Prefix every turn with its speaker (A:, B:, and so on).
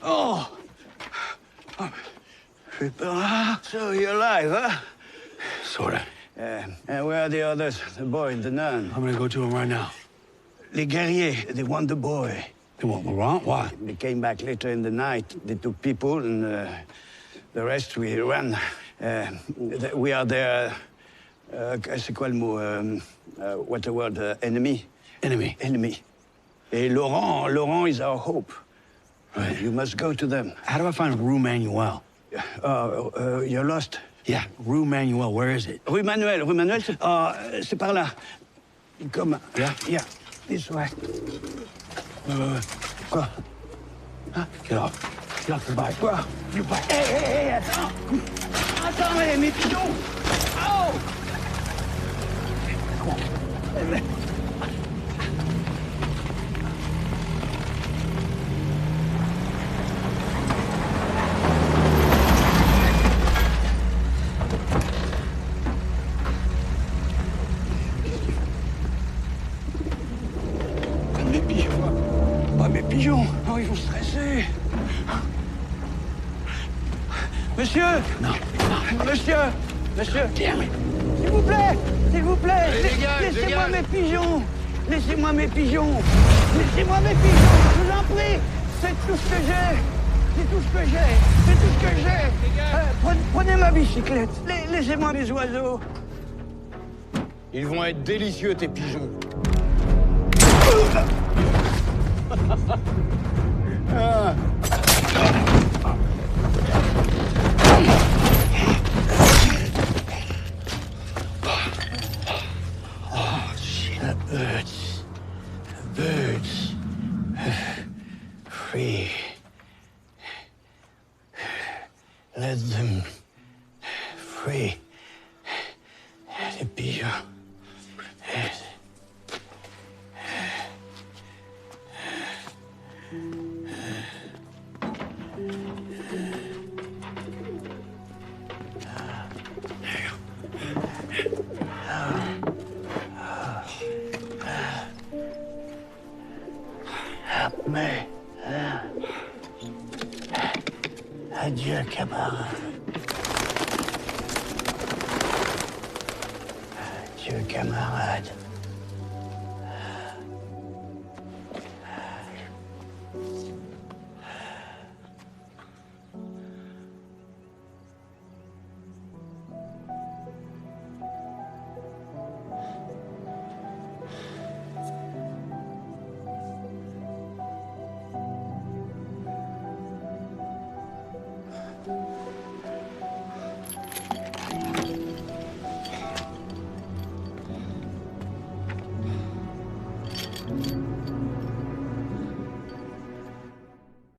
A: Oh! J'ai peur. Ah, so you're alive, huh?
B: Sorta.
A: And where are the others? The boy, the nun?
B: I'm gonna go to him right now.
A: Les guerriers, they want the boy.
B: They want Laurent? Why?
A: They came back later in the night. They took people, and the rest we ran. We are their... c'est quoi le mot? What the word? Enemy?
B: Enemy.
A: Enemy. Et Laurent is our hope.
B: Right.
A: You must go to them.
B: How do I find Rue Manuel?
A: You're lost.
B: Yeah, Rue Manuel, where is it?
A: Rue Manuel, c'est par là. Comme... Yeah, this way. Quoi?
B: Hein? Get off. Get off the bike.
A: Quoi? Du bike. Hé, attends! Attends, mes pigeons! Oh! Mes pigeons. Oh, mes pigeons. Oh, ils vont stresser. Monsieur!
B: Non.
A: Monsieur!
B: Damn it.
A: S'il vous plaît!
C: Allez,
A: Laissez-moi
C: dégage.
A: mes pigeons! Laissez-moi mes pigeons! Laissez-moi mes pigeons! Je vous en prie! C'est tout ce que j'ai! C'est tout ce que j'ai! C'est tout ce que j'ai! Prenez ma bicyclette! Laissez-moi mes oiseaux!
C: Ils vont être délicieux, tes pigeons.
A: The birds. Free. Let them free. Les pigeons. Help me. Adieu, camarade. Adieu, camarade.